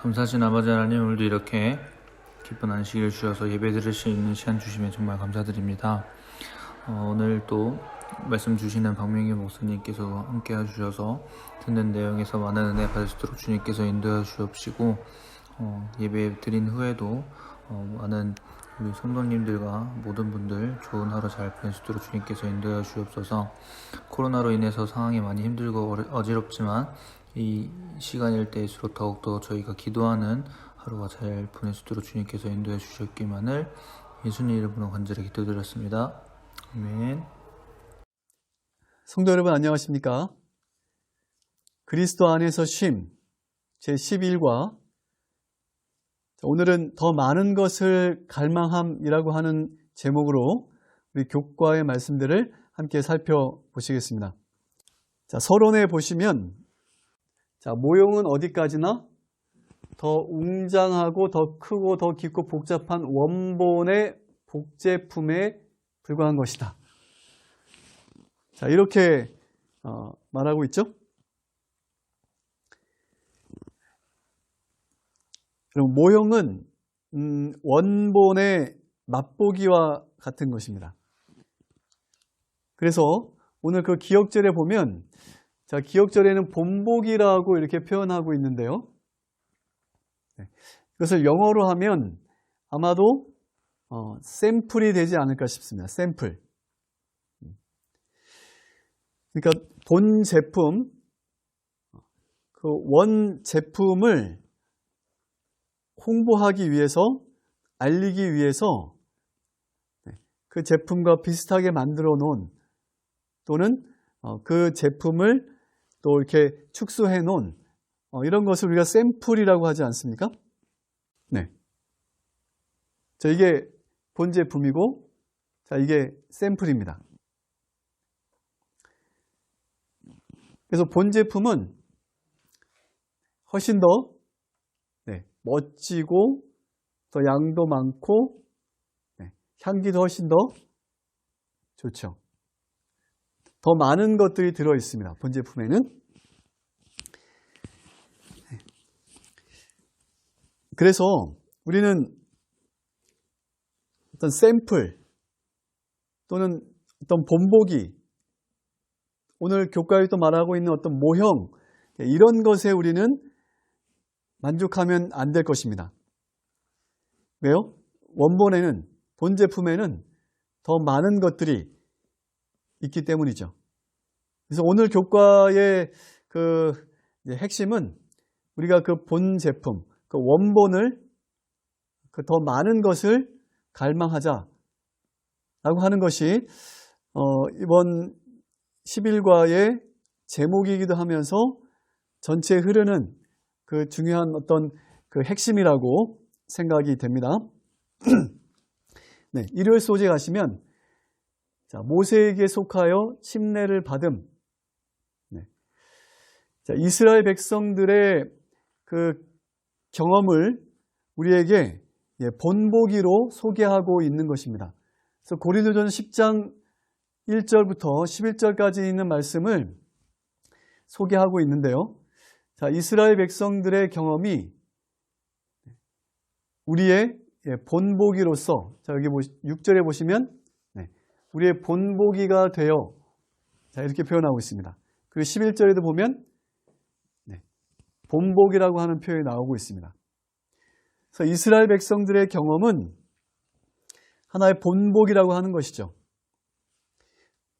감사하신 아버지 하나님, 오늘도 이렇게 기쁜 안식일 주셔서 예배 드릴 수 있는 시간 주시면 정말 감사드립니다. 오늘 또 말씀 주시는 박명희 목사님께서 함께 해주셔서 듣는 내용에서 많은 은혜 받을 수 있도록 주님께서 인도해 주옵시고, 예배 드린 후에도 많은 우리 성도님들과 모든 분들 좋은 하루 잘 보낼 수 있도록 주님께서 인도해 주옵소서. 코로나로 인해서 상황이 많이 힘들고 어지럽지만 이 시간일 때일수록 더욱더 저희가 기도하는 하루가 잘 보낼 수 있도록 주님께서 인도해 주셨기만을 예수님 이름으로 간절히 기도드렸습니다. 아멘. 성도 여러분 안녕하십니까? 그리스도 안에서 쉼 제11과 오늘은 더 많은 것을 갈망함이라고 하는 제목으로 우리 교과의 말씀들을 함께 살펴보시겠습니다. 자, 서론에 보시면 모형은 어디까지나 더 웅장하고 더 크고 더 깊고 복잡한 원본의 복제품에 불과한 것이다. 자, 이렇게 말하고 있죠. 그럼 모형은 원본의 맛보기와 같은 것입니다. 그래서 오늘 그 기억절에 보면, 자, 기억절에는 본보기라고 이렇게 표현하고 있는데요. 이것을 영어로 하면 아마도 샘플이 되지 않을까 싶습니다. 샘플. 그러니까 본 제품, 그 원 제품을 홍보하기 위해서, 알리기 위해서 그 제품과 비슷하게 만들어 놓은, 또는 그 제품을 또 이렇게 축소해 놓은 이런 것을 우리가 샘플이라고 하지 않습니까? 네. 자, 이게 본 제품이고, 자, 이게 샘플입니다. 그래서 본 제품은 훨씬 더 멋지고, 더 양도 많고, 향기도 훨씬 더 좋죠. 더 많은 것들이 들어 있습니다. 본 제품에는. 그래서 우리는 어떤 샘플 또는 어떤 본보기, 오늘 교과에 또 말하고 있는 어떤 모형, 이런 것에 우리는 만족하면 안 될 것입니다. 왜요? 원본에는, 본 제품에는 더 많은 것들이 있기 때문이죠. 그래서 오늘 교과의 그 핵심은 우리가 그 본 제품, 그 원본을, 그 더 많은 것을 갈망하자라고 하는 것이 이번 11과의 제목이기도 하면서 전체에 흐르는 그 중요한 어떤 그 핵심이라고 생각이 됩니다. 네, 일요일 소재 가시면, 자, 모세에게 속하여 침례를 받음. 네. 자, 이스라엘 백성들의 그 경험을 우리에게 본보기로 소개하고 있는 것입니다. 그래서 고린도전서 10장 1절부터 11절까지 있는 말씀을 소개하고 있는데요. 자, 이스라엘 백성들의 경험이 우리의 본보기로서, 자, 여기 6절에 보시면 우리의 본보기가 되어, 자, 이렇게 표현하고 있습니다. 그리고 11절에도 보면 본보기라고 하는 표현이 나오고 있습니다. 그래서 이스라엘 백성들의 경험은 하나의 본보기라고 하는 것이죠.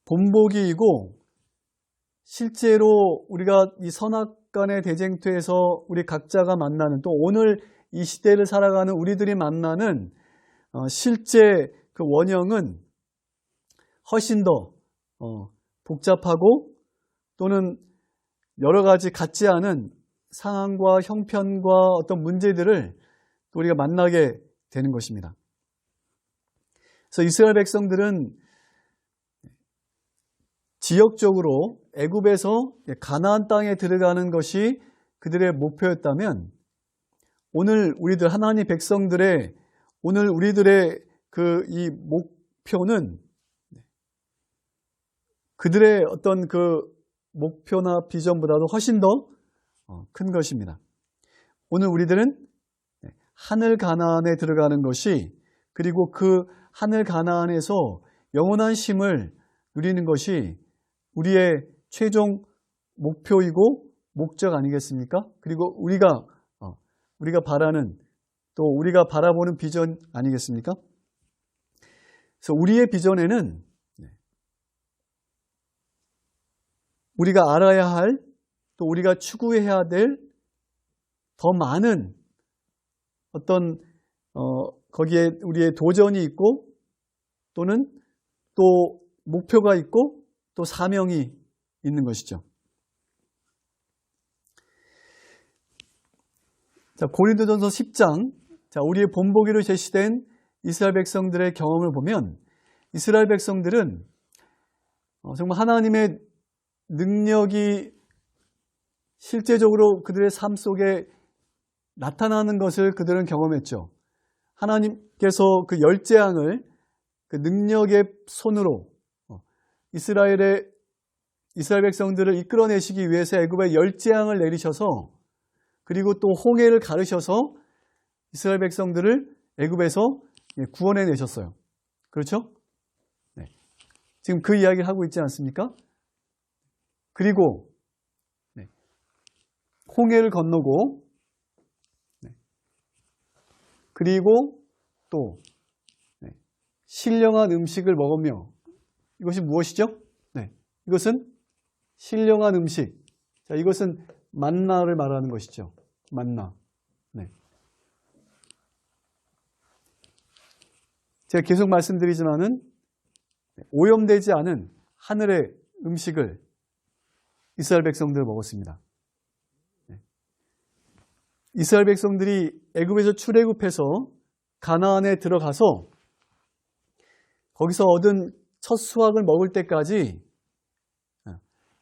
본보기이고, 실제로 우리가 이 선악간의 대쟁투에서 우리 각자가 만나는, 또 오늘 이 시대를 살아가는 우리들이 만나는 실제 그 원형은 훨씬 더 복잡하고, 또는 여러 가지 같지 않은 상황과 형편과 어떤 문제들을 또 우리가 만나게 되는 것입니다. 그래서 이스라엘 백성들은 지역적으로 애굽에서 가나안 땅에 들어가는 것이 그들의 목표였다면, 오늘 우리들 하나님 백성들의, 오늘 우리들의 그 이 목표는 그들의 어떤 그 목표나 비전보다도 훨씬 더 큰 것입니다. 오늘 우리들은 하늘 가나안에 들어가는 것이, 그리고 그 하늘 가나안에서 영원한 쉼을 누리는 것이 우리의 최종 목표이고 목적 아니겠습니까? 그리고 우리가 바라는, 또 우리가 바라보는 비전 아니겠습니까? 그래서 우리의 비전에는 우리가 알아야 할, 또 우리가 추구해야 될 더 많은 어떤 거기에 우리의 도전이 있고, 또는 또 목표가 있고, 또 사명이 있는 것이죠. 자, 고린도전서 10장, 자, 우리의 본보기로 제시된 이스라엘 백성들의 경험을 보면, 이스라엘 백성들은 정말 하나님의 능력이 실제적으로 그들의 삶 속에 나타나는 것을 그들은 경험했죠. 하나님께서 그 열재앙을 그 능력의 손으로 이스라엘 백성들을 이끌어내시기 위해서 애굽에 열재앙을 내리셔서, 그리고 또 홍해를 가르셔서 이스라엘 백성들을 애굽에서 구원해 내셨어요. 그렇죠? 네. 지금 그 이야기를 하고 있지 않습니까? 그리고 홍해를 건너고, 그리고 또 신령한 음식을 먹으며, 이것이 무엇이죠? 이것은 신령한 음식. 자, 이것은 만나를 말하는 것이죠. 만나. 제가 계속 말씀드리지만은 오염되지 않은 하늘의 음식을 이스라엘 백성들이 먹었습니다. 이스라엘 백성들이 애굽에서 출애굽해서 가나안에 들어가서 거기서 얻은 첫 수확을 먹을 때까지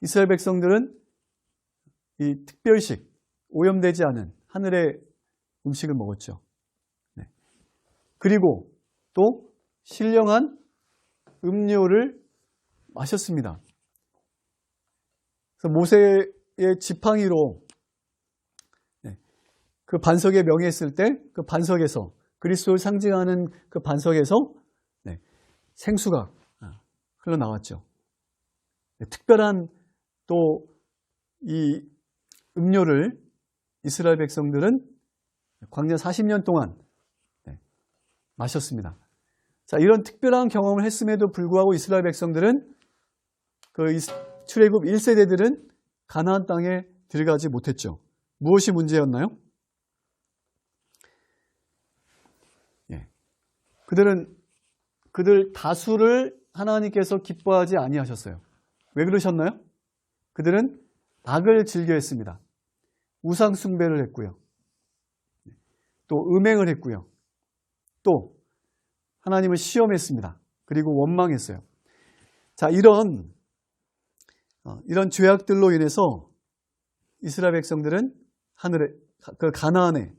이스라엘 백성들은 이 특별식, 오염되지 않은 하늘의 음식을 먹었죠. 그리고 또 신령한 음료를 마셨습니다. 그래서 모세의 지팡이로 그 반석에 명했을 때 그 반석에서, 그리스도를 상징하는 그 반석에서 생수가 흘러나왔죠. 특별한 또 이 음료를 이스라엘 백성들은 광야 40년 동안 마셨습니다. 자, 이런 특별한 경험을 했음에도 불구하고 이스라엘 백성들은, 그 출애굽 1세대들은 가나안 땅에 들어가지 못했죠. 무엇이 문제였나요? 그들 다수를 하나님께서 기뻐하지 아니하셨어요. 왜 그러셨나요? 그들은 악을 즐겨했습니다. 우상 숭배를 했고요. 또 음행을 했고요. 또 하나님을 시험했습니다. 그리고 원망했어요. 자, 이런 죄악들로 인해서 이스라엘 백성들은 그 가나안에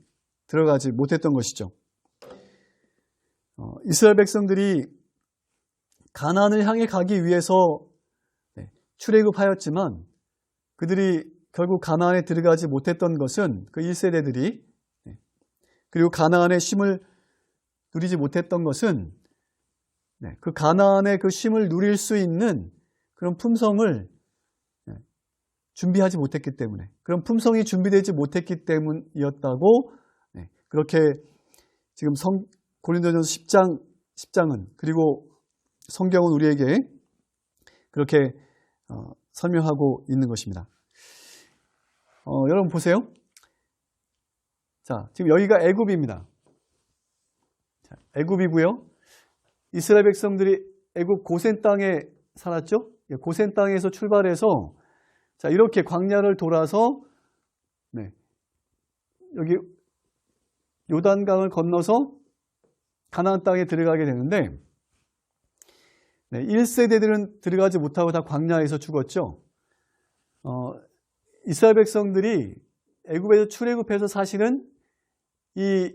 들어가지 못했던 것이죠. 이스라엘 백성들이 가나안을 향해 가기 위해서 출애굽하였지만 그들이 결국 가나안에 들어가지 못했던 것은 그 1세대들이, 그리고 가나안의 쉼을 누리지 못했던 것은 그 가나안의 그 쉼을 누릴 수 있는 그런 품성을 준비하지 못했기 때문에, 그런 품성이 준비되지 못했기 때문이었다고, 그렇게 지금 고린도전서 10장은, 그리고 성경은 우리에게 그렇게 설명하고 있는 것입니다. 여러분 보세요. 자, 지금 여기가 애굽입니다. 자, 애굽이고요. 이스라엘 백성들이 애굽 고센 땅에 살았죠. 고센 땅에서 출발해서, 자, 이렇게 광야를 돌아서 여기 요단강을 건너서 가나안 땅에 들어가게 되는데, 1세대들은 들어가지 못하고 다 광야에서 죽었죠. 이스라엘 백성들이 애굽에서 출애굽해서 사실은 이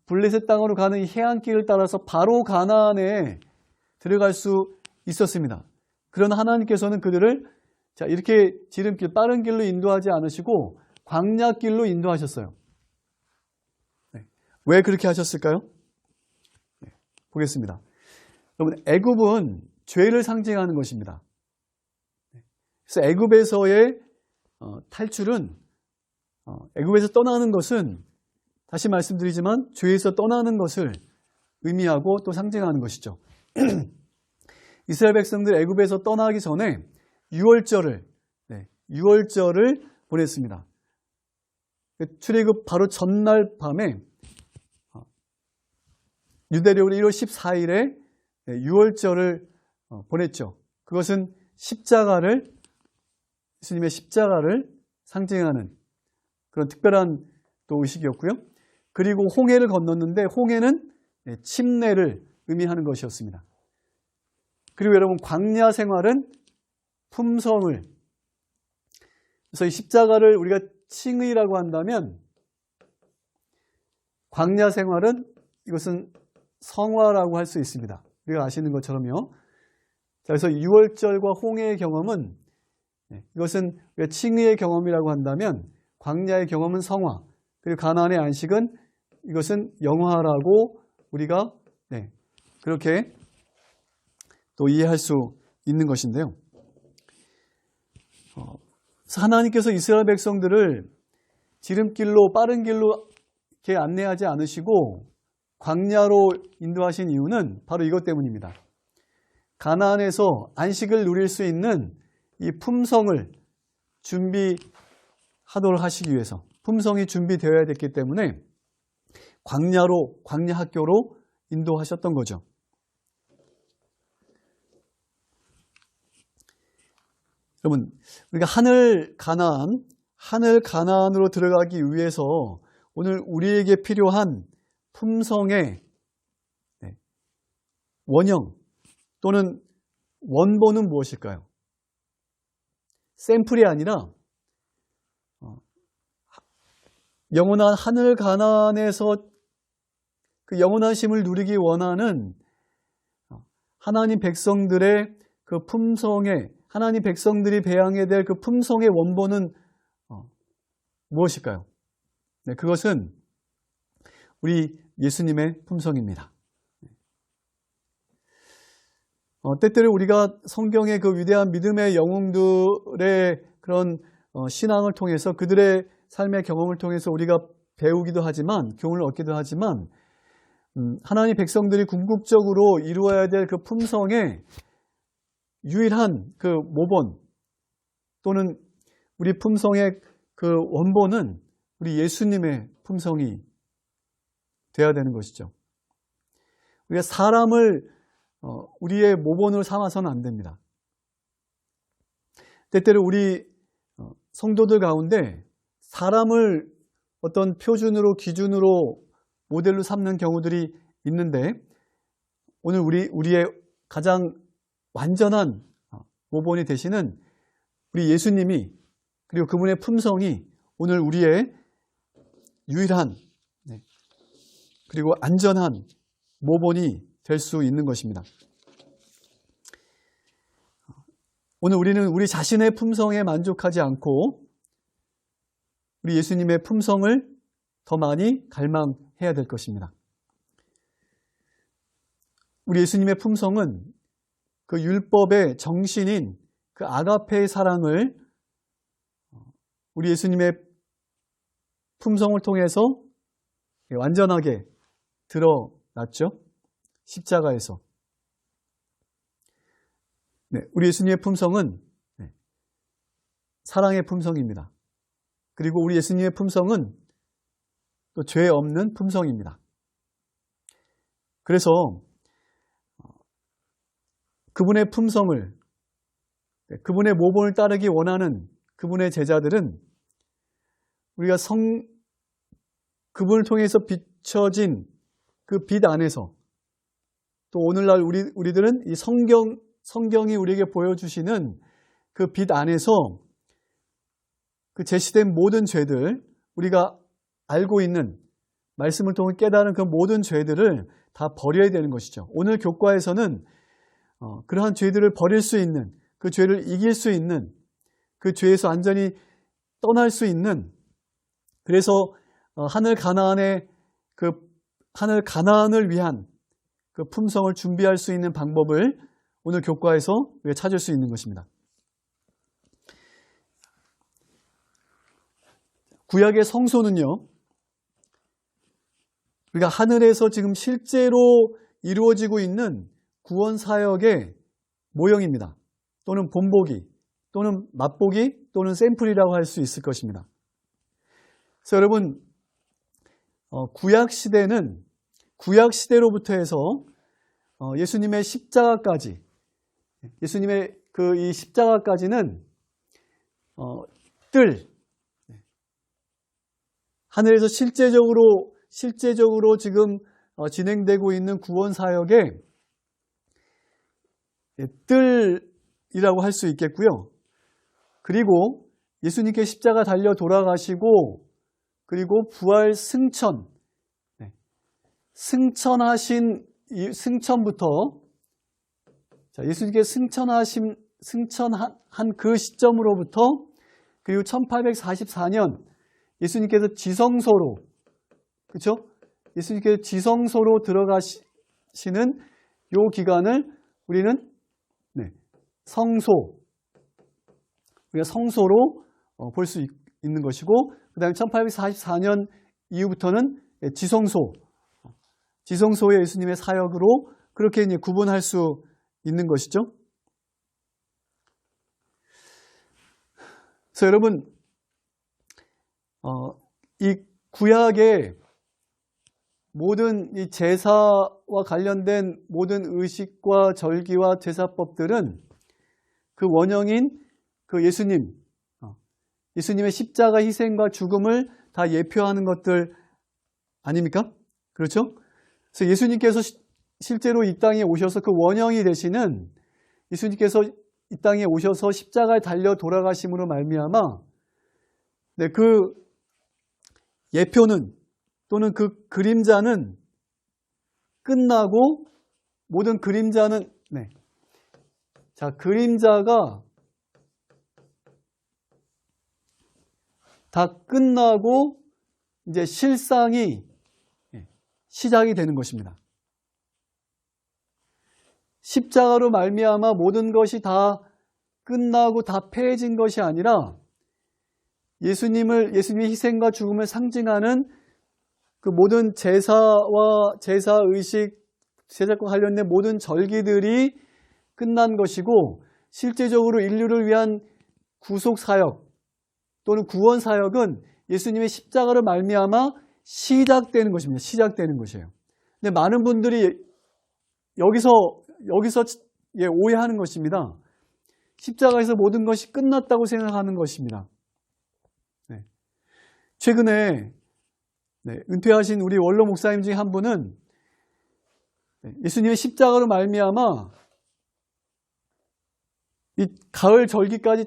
블레셋 땅으로 가는 이 해안길을 따라서 바로 가나안에 들어갈 수 있었습니다. 그러나 하나님께서는 그들을, 자, 이렇게 지름길, 빠른 길로 인도하지 않으시고 광야길로 인도하셨어요. 왜 그렇게 하셨을까요? 보겠습니다. 여러분, 애굽은 죄를 상징하는 것입니다. 그래서 애굽에서의 탈출은, 애굽에서 떠나는 것은 다시 말씀드리지만 죄에서 떠나는 것을 의미하고 또 상징하는 것이죠. 이스라엘 백성들 애굽에서 떠나기 전에 유월절을 보냈습니다. 출애굽 바로 전날 밤에 유대력으로 1월 14일에 유월절을 보냈죠. 그것은 예수님의 십자가를 상징하는 그런 특별한 또 의식이었고요. 그리고 홍해를 건넜는데 홍해는 침례를 의미하는 것이었습니다. 그리고 여러분, 광야 생활은 품성을, 그래서 이 십자가를 우리가 칭의라고 한다면 광야 생활은 이것은 성화라고 할 수 있습니다. 우리가 아시는 것처럼요. 그래서 유월절과 홍해의 경험은, 이것은 우리가 칭의의 경험이라고 한다면 광야의 경험은 성화, 그리고 가나안의 안식은 이것은 영화라고 우리가 그렇게 또 이해할 수 있는 것인데요. 하나님께서 이스라엘 백성들을 지름길로, 빠른 길로 이렇게 안내하지 않으시고 광야로 인도하신 이유는 바로 이것 때문입니다. 가나안에서 안식을 누릴 수 있는 이 품성을 준비하도록 하시기 위해서, 품성이 준비되어야 됐기 때문에 광야 학교로 인도하셨던 거죠. 여러분, 우리가 하늘 가나안으로 들어가기 위해서 오늘 우리에게 필요한 품성의 원형 또는 원본은 무엇일까요? 샘플이 아니라 영원한 하늘 가나안에서 그 영원하심을 누리기 원하는 하나님 백성들의 그 품성의, 하나님 백성들이 배양해야 될 그 품성의 원본은 무엇일까요? 그것은 우리 예수님의 품성입니다. 때때로 우리가 성경의 그 위대한 믿음의 영웅들의 그런 신앙을 통해서, 그들의 삶의 경험을 통해서 우리가 배우기도 하지만, 교훈을 얻기도 하지만, 하나님 백성들이 궁극적으로 이루어야 될 그 품성의 유일한 그 모본 또는 우리 품성의 그 원본은 우리 예수님의 품성이 되어야 되는 것이죠. 우리가 사람을 우리의 모본으로 삼아서는 안 됩니다. 때때로 우리 성도들 가운데 사람을 어떤 표준으로, 기준으로, 모델로 삼는 경우들이 있는데, 오늘 우리의 가장 완전한 모본이 되시는 우리 예수님이, 그리고 그분의 품성이 오늘 우리의 유일한 그리고 안전한 모본이 될 수 있는 것입니다. 오늘 우리는 우리 자신의 품성에 만족하지 않고 우리 예수님의 품성을 더 많이 갈망해야 될 것입니다. 우리 예수님의 품성은 그 율법의 정신인 그 아가페의 사랑을 우리 예수님의 품성을 통해서 완전하게 드러났죠. 십자가에서. 우리 예수님의 품성은 사랑의 품성입니다. 그리고 우리 예수님의 품성은 또 죄 없는 품성입니다. 그래서 그분의 품성을, 그분의 모본을 따르기 원하는 그분의 제자들은 우리가 그분을 통해서 비춰진 그 빛 안에서, 또 오늘날 우리들은 이 성경이 우리에게 보여주시는 그 빛 안에서 그 제시된 모든 죄들, 우리가 알고 있는 말씀을 통해 깨달은 그 모든 죄들을 다 버려야 되는 것이죠. 오늘 교과에서는 그러한 죄들을 버릴 수 있는, 그 죄를 이길 수 있는, 그 죄에서 완전히 떠날 수 있는, 그래서 하늘 가나안의 그 하늘 가나안을 위한 그 품성을 준비할 수 있는 방법을 오늘 교과에서 우리가 찾을 수 있는 것입니다. 구약의 성소는요, 우리가 하늘에서 지금 실제로 이루어지고 있는 구원 사역의 모형입니다. 또는 본보기, 또는 맛보기, 또는 샘플이라고 할 수 있을 것입니다. 그래서 여러분, 구약 시대로부터 해서 예수님의 십자가까지, 예수님의 그 이 십자가까지는 하늘에서 실제적으로 지금 진행되고 있는 구원 사역의 뜰이라고 할 수 있겠고요. 그리고 예수님께 십자가 달려 돌아가시고 그리고 부활 승천하신 승천부터 예수님께 승천한 그 시점으로부터 그리고 1844년 예수님께서 지성소로, 그렇죠? 예수님께서 지성소로 들어가시는 요 기간을 우리는 우리가 성소로 볼 수 있는 것이고, 그 다음에 1844년 이후부터는 지성소의 예수님의 사역으로 그렇게 이제 구분할 수 있는 것이죠. 그래서 여러분, 이 구약의 모든 이 제사와 관련된 모든 의식과 절기와 제사법들은 그 원형인 그 예수님의 십자가 희생과 죽음을 다 예표하는 것들 아닙니까? 그렇죠? 그래서 예수님께서 실제로 이 땅에 오셔서 그 원형이 되시는 예수님께서 이 땅에 오셔서 십자가에 달려 돌아가심으로 말미암아 그 예표는 또는 그 그림자는 끝나고 모든 그림자는 그림자가 다 끝나고 이제 실상이 시작이 되는 것입니다. 십자가로 말미암아 모든 것이 다 끝나고 다 패해진 것이 아니라 예수님의 희생과 죽음을 상징하는 그 모든 제사와 제사의식, 제사과 관련된 모든 절기들이 끝난 것이고, 실제적으로 인류를 위한 구속사역 또는 구원사역은 예수님의 십자가로 말미암아 시작되는 것입니다. 시작되는 것이에요. 근데 많은 분들이 여기서 오해하는 것입니다. 십자가에서 모든 것이 끝났다고 생각하는 것입니다. 최근에 은퇴하신 우리 원로 목사님 중에 한 분은 예수님의 십자가로 말미암아 이 가을 절기까지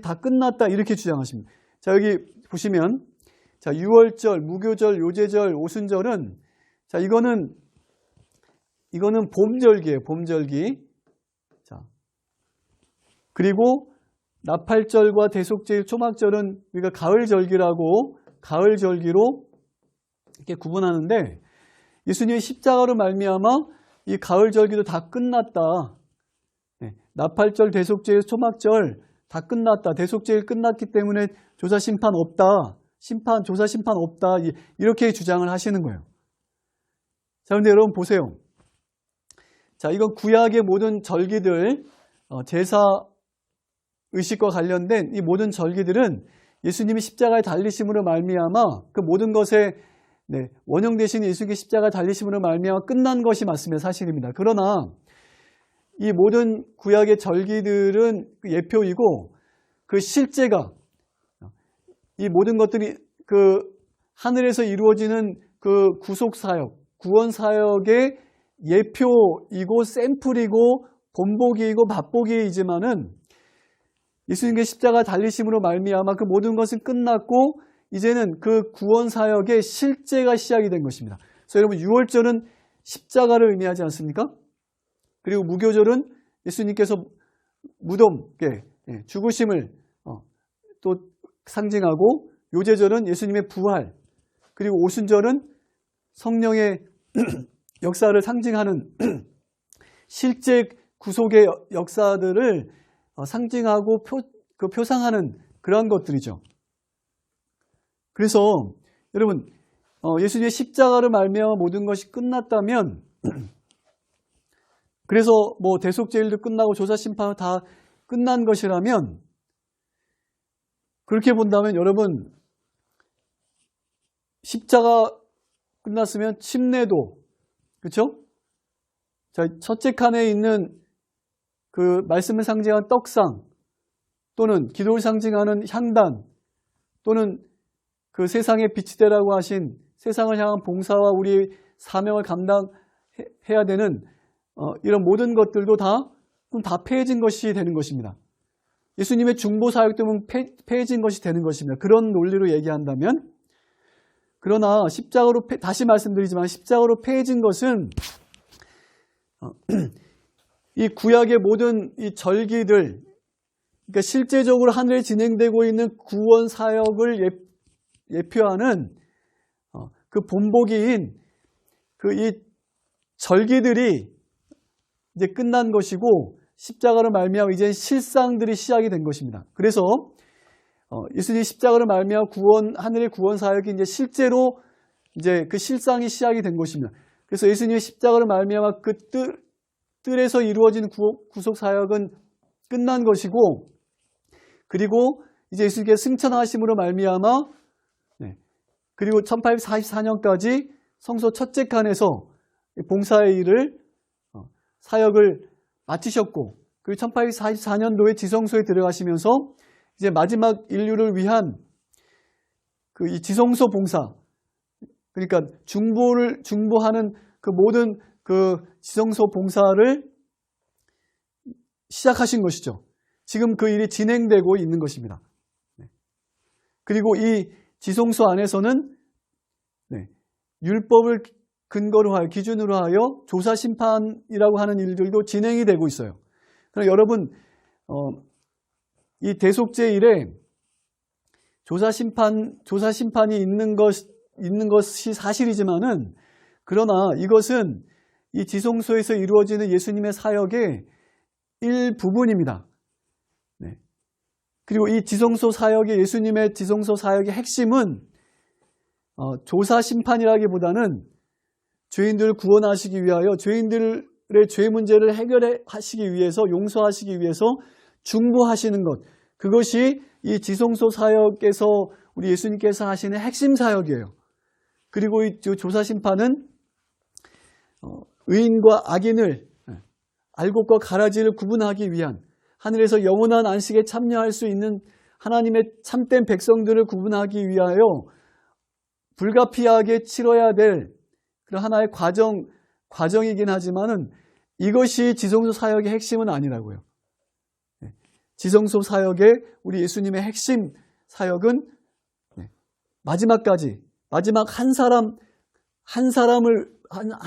다 끝났다 이렇게 주장하십니다. 자, 여기 보시면 유월절, 무교절, 요제절, 오순절은 이거는 봄절기예요. 봄절기. 자, 그리고 나팔절과 대속절, 초막절은 우리가 가을절기로 이렇게 구분하는데, 예수님의 십자가로 말미암아 이 가을절기도 다 끝났다. 나팔절, 대속절, 초막절 다 끝났다. 대속절 끝났기 때문에 조사 심판 없다. 조사 심판 없다. 이렇게 주장을 하시는 거예요. 자, 그런데 여러분 보세요. 자, 이건 구약의 모든 절기들, 제사 의식과 관련된 이 모든 절기들은 예수님이 십자가에 달리심으로 말미암아 그 모든 것에 원형 되신 예수님의 십자가에 달리심으로 말미암아 끝난 것이 맞으면 사실입니다. 그러나 이 모든 구약의 절기들은 예표이고, 그 실제가 이 모든 것들이 그 하늘에서 이루어지는 그 구속사역, 구원사역의 예표이고 샘플이고 본보기이고 맛보기이지만은 예수님의 십자가 달리심으로 말미암아 그 모든 것은 끝났고 이제는 그 구원사역의 실제가 시작이 된 것입니다. 그래서 여러분 유월절은 십자가를 의미하지 않습니까? 그리고 무교절은 예수님께서 죽으심을 또 상징하고, 요제절은 예수님의 부활, 그리고 오순절은 성령의 역사를 상징하는 실제 구속의 역사들을 상징하고 표상하는 그러한 것들이죠. 그래서 여러분 예수님의 십자가로 말미암아 모든 것이 끝났다면, 그래서 뭐 대속죄일도 끝나고 조사심판은 다 끝난 것이라면, 그렇게 본다면 여러분 십자가 끝났으면 침례도, 그렇죠? 자, 첫째 칸에 있는 그 말씀을 상징하는 떡상, 또는 기도를 상징하는 향단, 또는 그 세상의 빛이 되라고 하신 세상을 향한 봉사와 우리의 사명을 감당해야 되는 이런 모든 것들도 다 폐해진 것이 되는 것입니다. 예수님의 중보 사역 때문에 폐해진 것이 되는 것입니다. 그런 논리로 얘기한다면, 그러나 십자가로 다시 말씀드리지만 십자가로 폐해진 것은 이 구약의 모든 이 절기들, 그러니까 실제적으로 하늘에 진행되고 있는 구원 사역을 예표하는 그 본보기인 이 절기들이 이제 끝난 것이고, 십자가로 말미암아 이제 실상들이 시작이 된 것입니다. 그래서 예수님 십자가로 말미암아 하늘의 구원 사역이 이제 실제로 이제 그 실상이 시작이 된 것입니다. 그래서 예수님의 십자가로 말미암아 그 뜰에서 이루어진 구속 사역은 끝난 것이고, 그리고 이제 예수님께 승천하심으로 말미암아 그리고 1844년까지 성소 첫째 칸에서 봉사의 일을 사역을 마치셨고, 그리고 1844년도에 지성소에 들어가시면서 이제 마지막 인류를 위한 이 지성소 봉사, 그러니까 중보하는 그 모든 그 지성소 봉사를 시작하신 것이죠. 지금 그 일이 진행되고 있는 것입니다. 그리고 이 지성소 안에서는 율법을 근거로 하여, 기준으로 하여 조사 심판이라고 하는 일들도 진행이 되고 있어요. 그러나 여러분 이 대속죄 일에 조사 심판이 있는 것이 사실이지만은, 그러나 이것은 이 지성소에서 이루어지는 예수님의 사역의 일부분입니다. 그리고 이 예수님의 지성소 사역의 핵심은 조사 심판이라기보다는 죄인들을 구원하시기 위하여 죄인들의 죄 문제를 해결하시기 위해서, 용서하시기 위해서 중보하시는 것, 그것이 이 지성소 사역에서 우리 예수님께서 하시는 핵심 사역이에요. 그리고 이 조사 심판은 의인과 악인을, 알곡과 가라지를 구분하기 위한, 하늘에서 영원한 안식에 참여할 수 있는 하나님의 참된 백성들을 구분하기 위하여 불가피하게 치러야 될 그런 하나의 과정이긴 하지만은, 이것이 지성소 사역의 핵심은 아니라고요. 지성소 사역의 우리 예수님의 핵심 사역은 마지막까지, 마지막 한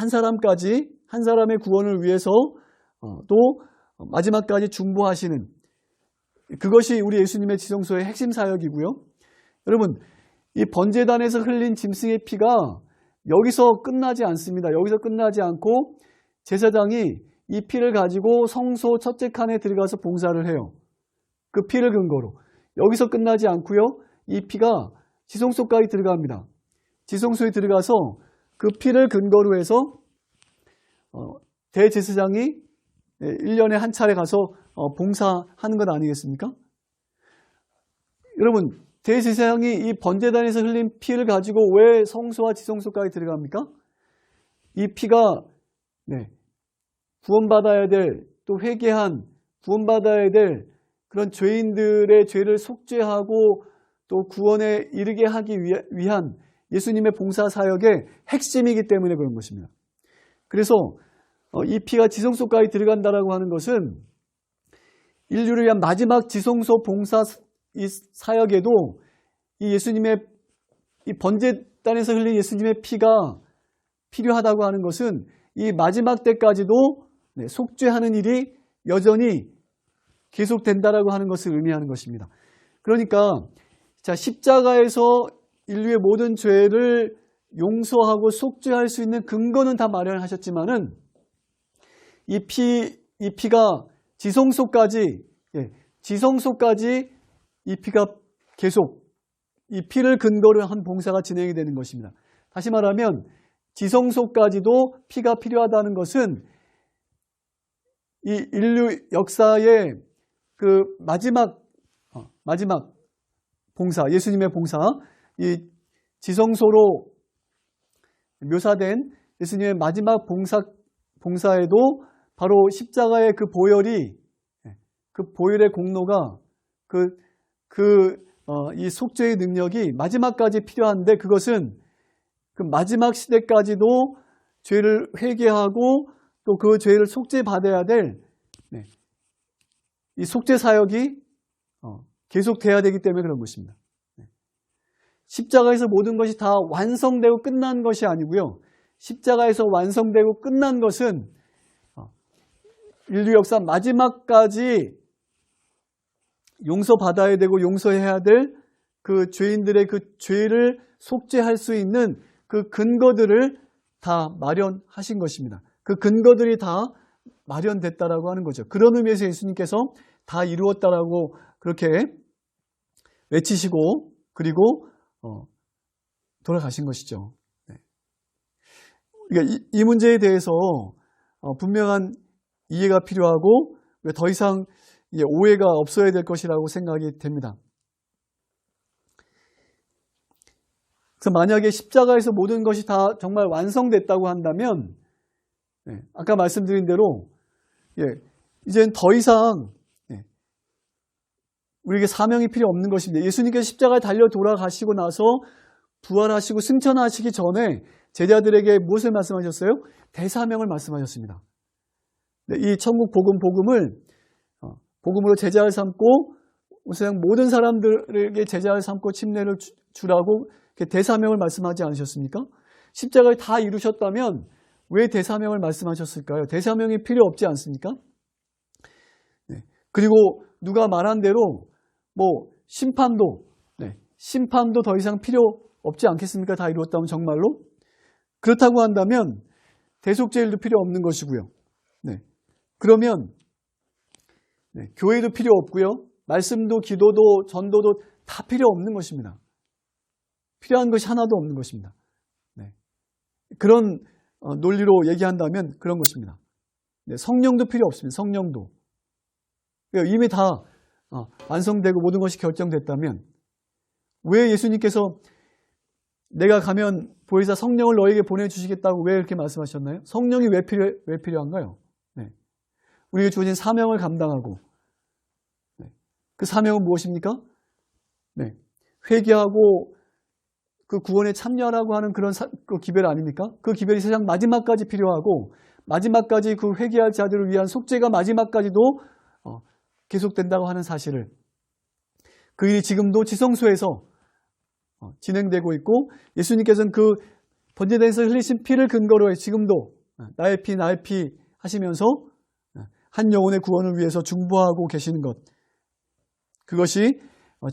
사람까지, 한 사람의 구원을 위해서 또 마지막까지 중보하시는, 그것이 우리 예수님의 지성소의 핵심 사역이고요. 여러분, 이 번제단에서 흘린 짐승의 피가 여기서 끝나지 않습니다. 여기서 끝나지 않고 제사장이 이 피를 가지고 성소 첫째 칸에 들어가서 봉사를 해요. 그 피를 근거로. 여기서 끝나지 않고요. 이 피가 지성소까지 들어갑니다. 지성소에 들어가서 그 피를 근거로 해서 대제사장이 1년에 한 차례 가서 봉사하는 것 아니겠습니까? 여러분, 대제사장이 이 번제단에서 흘린 피를 가지고 왜 성소와 지성소까지 들어갑니까? 이 피가 구원받아야 될, 또 회개한, 구원받아야 될 그런 죄인들의 죄를 속죄하고 또 구원에 이르게 하기 위한 예수님의 봉사 사역의 핵심이기 때문에 그런 것입니다. 그래서 이 피가 지성소까지 들어간다라고 하는 것은 인류를 위한 마지막 지성소 봉사 이 사역에도 이 예수님의 이 번제단에서 흘린 예수님의 피가 필요하다고 하는 것은 이 마지막 때까지도 속죄하는 일이 여전히 계속된다라고 하는 것을 의미하는 것입니다. 그러니까 자, 십자가에서 인류의 모든 죄를 용서하고 속죄할 수 있는 근거는 다 마련하셨지만은 이 피가 지성소까지 이 피가 계속 이 피를 근거로 한 봉사가 진행이 되는 것입니다. 다시 말하면 지성소까지도 피가 필요하다는 것은 이 인류 역사의 그 마지막 봉사, 예수님의 봉사, 이 지성소로 묘사된 예수님의 마지막 봉사에도 바로 십자가의 그 보혈의 공로가 이 속죄의 능력이 마지막까지 필요한데, 그것은 그 마지막 시대까지도 죄를 회개하고 또 그 죄를 속죄받아야 될 이 속죄 사역이 계속돼야 되기 때문에 그런 것입니다. 십자가에서 모든 것이 다 완성되고 끝난 것이 아니고요. 십자가에서 완성되고 끝난 것은 인류 역사 마지막까지 용서받아야 되고 용서해야 될 그 죄인들의 그 죄를 속죄할 수 있는 그 근거들을 다 마련하신 것입니다. 그 근거들이 다 마련됐다라고 하는 거죠. 그런 의미에서 예수님께서 다 이루었다라고 그렇게 외치시고 그리고 돌아가신 것이죠. 그러니까 이 문제에 대해서 분명한 이해가 필요하고 더 이상 오해가 없어야 될 것이라고 생각이 됩니다. 그래서 만약에 십자가에서 모든 것이 다 정말 완성됐다고 한다면 아까 말씀드린 대로 이제는 더 이상 우리에게 사명이 필요 없는 것입니다. 예수님께서 십자가에 달려 돌아가시고 나서 부활하시고 승천하시기 전에 제자들에게 무엇을 말씀하셨어요? 대사명을 말씀하셨습니다. 이 천국 복음을 복음으로 제자를 삼고 세상 모든 사람들에게 제자를 삼고 침례를 주라고 대사명을 말씀하지 않으셨습니까? 십자가에 다 이루셨다면 왜 대사명을 말씀하셨을까요? 대사명이 필요 없지 않습니까? 그리고 누가 말한 대로 심판도 더 이상 필요 없지 않겠습니까? 다 이루었다면 정말로? 그렇다고 한다면 대속죄일도 필요 없는 것이고요. 그러면 교회도 필요 없고요. 말씀도 기도도 전도도 다 필요 없는 것입니다. 필요한 것이 하나도 없는 것입니다. 그런 논리로 얘기한다면 그런 것입니다. 성령도 필요 없습니다. 성령도. 이미 다 완성되고 모든 것이 결정됐다면 왜 예수님께서 내가 가면 보혜사 성령을 너에게 보내주시겠다고 왜 이렇게 말씀하셨나요? 성령이 왜 필요한가요? 우리에게 주어진 사명을 감당하고 그 사명은 무엇입니까? 회개하고 그 구원에 참여하라고 하는 그런 그 기별 아닙니까? 그 기별이 세상 마지막까지 필요하고 마지막까지 그 회개할 자들을 위한 속죄가 마지막까지도 계속된다고 하는 사실을, 그 일이 지금도 지성소에서 진행되고 있고 예수님께서는 그 번제단에서 흘리신 피를 근거로 해 지금도 나의 피 하시면서 한 영혼의 구원을 위해서 중보하고 계시는 것, 그것이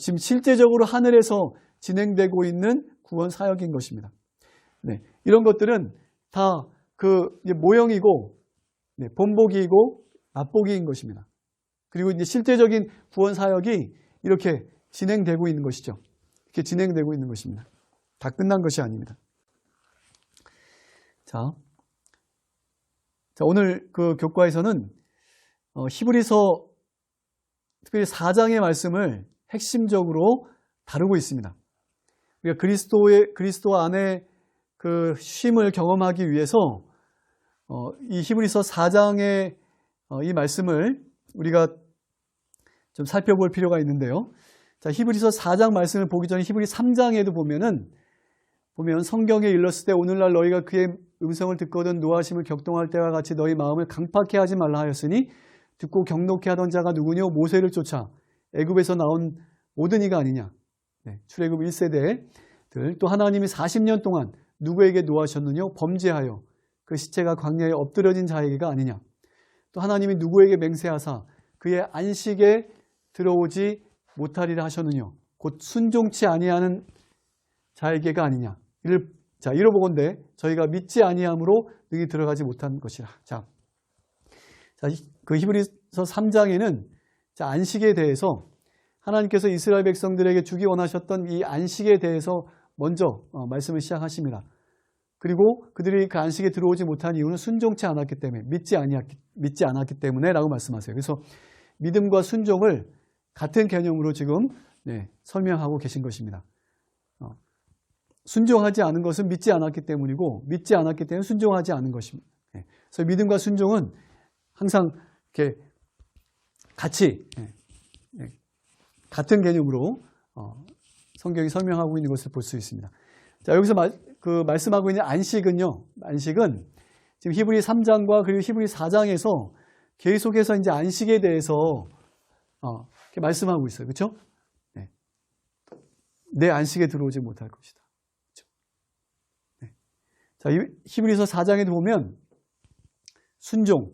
지금 실제적으로 하늘에서 진행되고 있는 구원 사역인 것입니다. 이런 것들은 다 그 모형이고 본보기이고 맛보기인 것입니다. 그리고 이제 실제적인 구원 사역이 이렇게 진행되고 있는 것이죠. 이렇게 진행되고 있는 것입니다. 다 끝난 것이 아닙니다. 자, 오늘 그 교과에서는 히브리서 특별히 4장의 말씀을 핵심적으로 다루고 있습니다. 우리가 그리스도 안에 그 쉼을 경험하기 위해서 이 히브리서 4장의 이 말씀을 우리가 좀 살펴볼 필요가 있는데요. 자, 히브리서 4장 말씀을 보기 전에 히브리 3장에도 보면 성경에 일렀을 때 오늘날 너희가 그의 음성을 듣거든 노하심을 격동할 때와 같이 너희 마음을 강팍해 하지 말라 하였으니 듣고 경록해 하던 자가 누구뇨? 모세를 쫓아 애굽에서 나온 모든 이가 아니냐. 출애굽 1세대들. 또 하나님이 40년 동안 누구에게 노하셨느냐? 범죄하여 그 시체가 광야에 엎드려진 자에게가 아니냐. 또 하나님이 누구에게 맹세하사 그의 안식에 들어오지 못하리라 하셨느냐. 곧 순종치 아니하는 자에게가 아니냐. 이를 자, 이로보건대 저희가 믿지 아니함으로 능히 들어가지 못한 것이라. 자, 그 히브리서 3장에는 자, 안식에 대해서 하나님께서 이스라엘 백성들에게 주기 원하셨던 이 안식에 대해서 먼저 말씀을 시작하십니다. 그리고 그들이 그 안식에 들어오지 못한 이유는 순종치 않았기 때문에, 믿지 않았기 때문에 라고 말씀하세요. 그래서 믿음과 순종을 같은 개념으로 지금 설명하고 계신 것입니다. 순종하지 않은 것은 믿지 않았기 때문이고, 믿지 않았기 때문에 순종하지 않은 것입니다. 그래서 믿음과 순종은 항상 이렇게 같이 같은 개념으로 성경이 설명하고 있는 것을 볼 수 있습니다. 자, 여기서 말씀하고 있는 안식은요, 안식은 지금 히브리 3장과 그리고 히브리 4장에서 계속해서 이제 안식에 대해서 이렇게 말씀하고 있어요. 그렇죠? 네. 내 안식에 들어오지 못할 것이다. 그렇죠? 네. 자, 히브리서 4장에도 보면 순종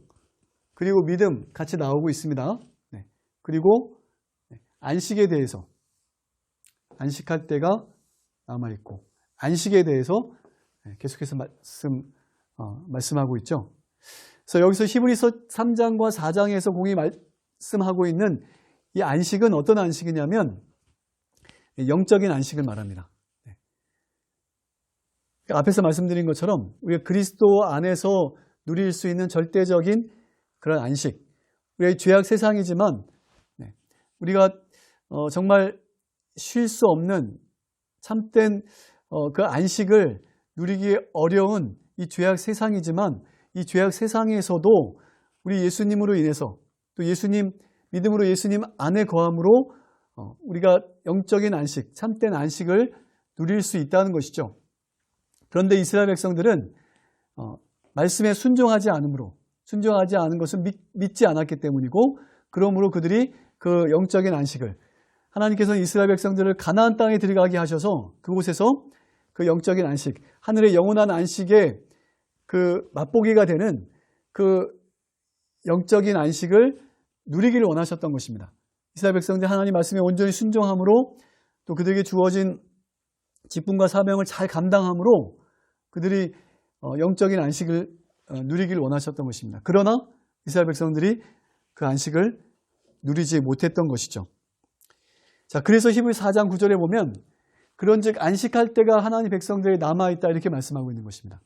그리고 믿음 같이 나오고 있습니다. 네. 그리고 안식에 대해서 안식할 때가 남아있고 안식에 대해서 계속해서 말씀하고 있죠. 그래서 여기서 히브리서 3장과 4장에서 공이 말씀하고 있는 이 안식은 어떤 안식이냐면 영적인 안식을 말합니다. 앞에서 말씀드린 것처럼 우리가 그리스도 안에서 누릴 수 있는 절대적인 그런 안식. 우리가 죄악 세상이지만 우리가 정말 쉴 수 없는 참된 그 안식을 누리기 어려운 이 죄악 세상이지만 이 죄악 세상에서도 우리 예수님으로 인해서 또 믿음으로 예수님 안에 거함으로 우리가 영적인 안식, 참된 안식을 누릴 수 있다는 것이죠. 그런데 이스라엘 백성들은 말씀에 순종하지 않은 것은 믿지 않았기 때문이고 그러므로 그들이 그 영적인 안식을 하나님께서는 이스라엘 백성들을 가나안 땅에 들어가게 하셔서 그곳에서 그 영적인 안식, 하늘의 영원한 안식의 그 맛보기가 되는 그 영적인 안식을 누리기를 원하셨던 것입니다. 이스라엘 백성들 하나님 말씀에 온전히 순종함으로 또 그들에게 주어진 직분과 사명을 잘 감당함으로 그들이 영적인 안식을 누리기를 원하셨던 것입니다. 그러나 이스라엘 백성들이 그 안식을 누리지 못했던 것이죠. 자, 그래서 히브리 4장 9절에 보면 그런즉 안식할 때가 하나님 백성들에 남아있다 이렇게 말씀하고 있는 것입니다.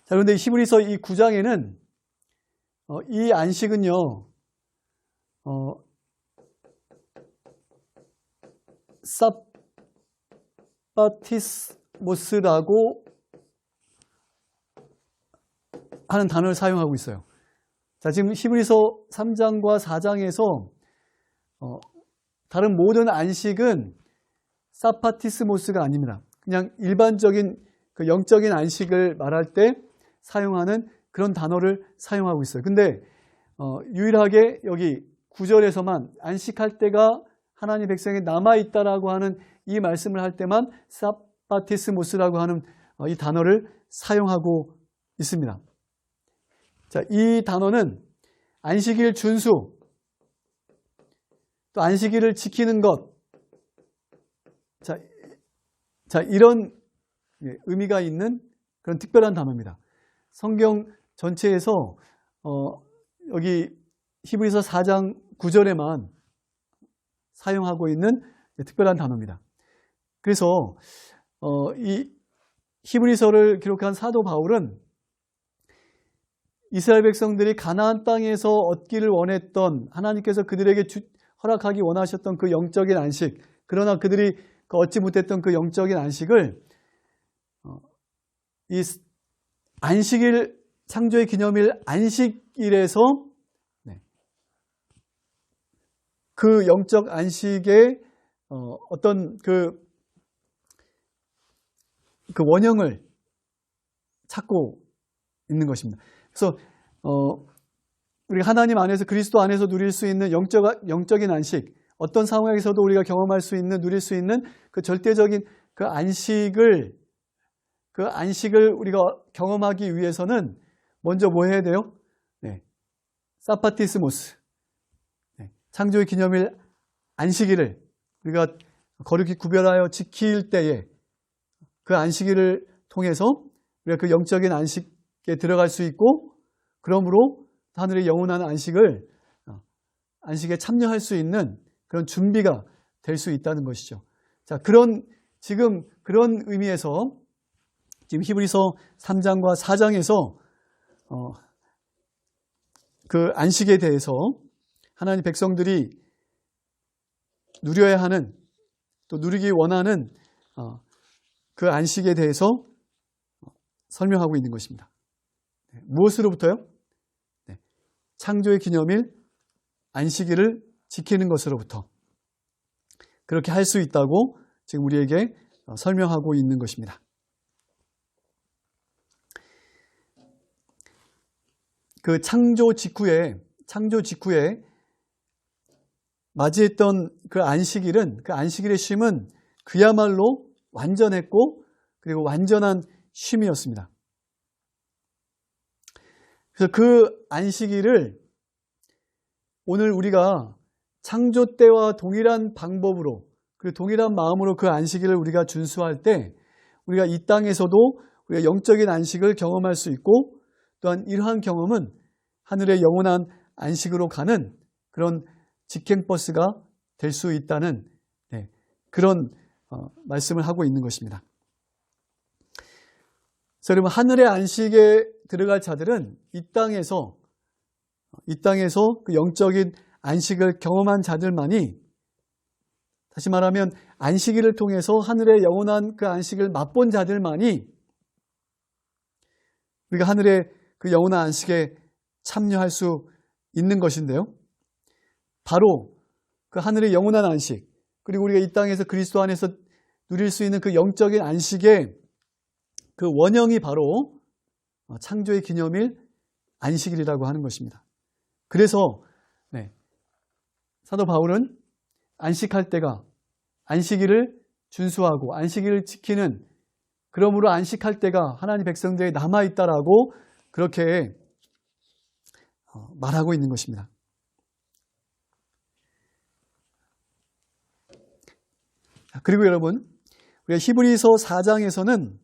자, 그런데 히브리서 이 9장에는 이 안식은요 사바티스모스라고 하는 단어를 사용하고 있어요. 자, 지금 히브리서 3장과 4장에서 다른 모든 안식은 사파티스모스가 아닙니다. 그냥 일반적인 그 영적인 안식을 말할 때 사용하는 그런 단어를 사용하고 있어요. 근데 유일하게 여기 9절에서만 안식할 때가 하나님 백성에 남아있다라고 하는 이 말씀을 할 때만 사파티스모스라고 하는 이 단어를 사용하고 있습니다. 자, 이 단어는 안식일 준수, 또 안식일을 지키는 것, 자, 이런 의미가 있는 그런 특별한 단어입니다. 성경 전체에서 여기 히브리서 4장 9절에만 사용하고 있는 특별한 단어입니다. 그래서 이 히브리서를 기록한 사도 바울은 이스라엘 백성들이 가나안 땅에서 얻기를 원했던 하나님께서 그들에게 허락하기 원하셨던 그 영적인 안식, 그러나 그들이 얻지 못했던 그 영적인 안식을 이 안식일, 창조의 기념일 안식일에서 그 영적 안식의 어떤 그 원형을 찾고 있는 것입니다. 그래서 우리가 하나님 안에서 그리스도 안에서 누릴 수 있는 영적인 안식, 어떤 상황에서도 우리가 경험할 수 있는, 누릴 수 있는 그 절대적인 그 안식을 우리가 경험하기 위해서는 먼저 뭐 해야 돼요? 사파티스모스, 창조의 기념일 안식일을 우리가 거룩히 구별하여 지킬 때에 그 안식일을 통해서 우리가 그 영적인 안식에 들어갈 수 있고, 그러므로 하늘의 영원한 안식에 참여할 수 있는 그런 준비가 될 수 있다는 것이죠. 자, 지금 그런 의미에서 지금 히브리서 3장과 4장에서 그 안식에 대해서 하나님 백성들이 누려야 하는, 또 누리기 원하는 그 안식에 대해서 설명하고 있는 것입니다. 무엇으로부터요? 창조의 기념일 안식일을 지키는 것으로부터 그렇게 할 수 있다고 지금 우리에게 설명하고 있는 것입니다. 그 창조 직후에 맞이했던 그 안식일의 쉼은 그야말로 완전했고, 그리고 완전한 쉼이었습니다. 그래서 그 안식일을 오늘 우리가 창조 때와 동일한 방법으로, 그리고 동일한 마음으로 그 안식일을 우리가 준수할 때, 우리가 이 땅에서도 우리가 영적인 안식을 경험할 수 있고, 또한 이러한 경험은 하늘의 영원한 안식으로 가는 그런 직행버스가 될 수 있다는 그런 말씀을 하고 있는 것입니다. 그래서 여러분, 하늘의 안식에 들어갈 자들은 이 땅에서 그 영적인 안식을 경험한 자들만이, 다시 말하면 안식일을 통해서 하늘의 영원한 그 안식을 맛본 자들만이 우리가 하늘의 그 영원한 안식에 참여할 수 있는 것인데요. 바로 그 하늘의 영원한 안식, 그리고 우리가 이 땅에서 그리스도 안에서 누릴 수 있는 그 영적인 안식의 그 원형이 바로 창조의 기념일 안식일이라고 하는 것입니다. 그래서 사도 바울은 안식일을 준수하고 안식일을 지키는, 그러므로 안식할 때가 하나님 백성들에게 남아있다라고 그렇게 말하고 있는 것입니다. 그리고 여러분, 우리가 히브리서 4장에서는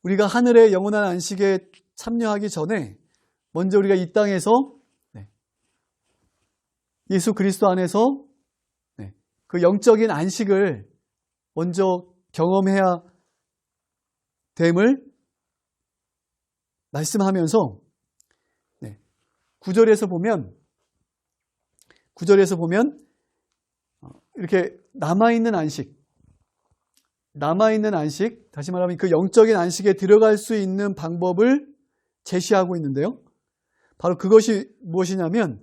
우리가 하늘의 영원한 안식에 참여하기 전에 먼저 우리가 이 땅에서 예수 그리스도 안에서 그 영적인 안식을 먼저 경험해야 됨을 말씀하면서 9절에서 보면 이렇게 남아있는 안식, 다시 말하면 그 영적인 안식에 들어갈 수 있는 방법을 제시하고 있는데요. 바로 그것이 무엇이냐면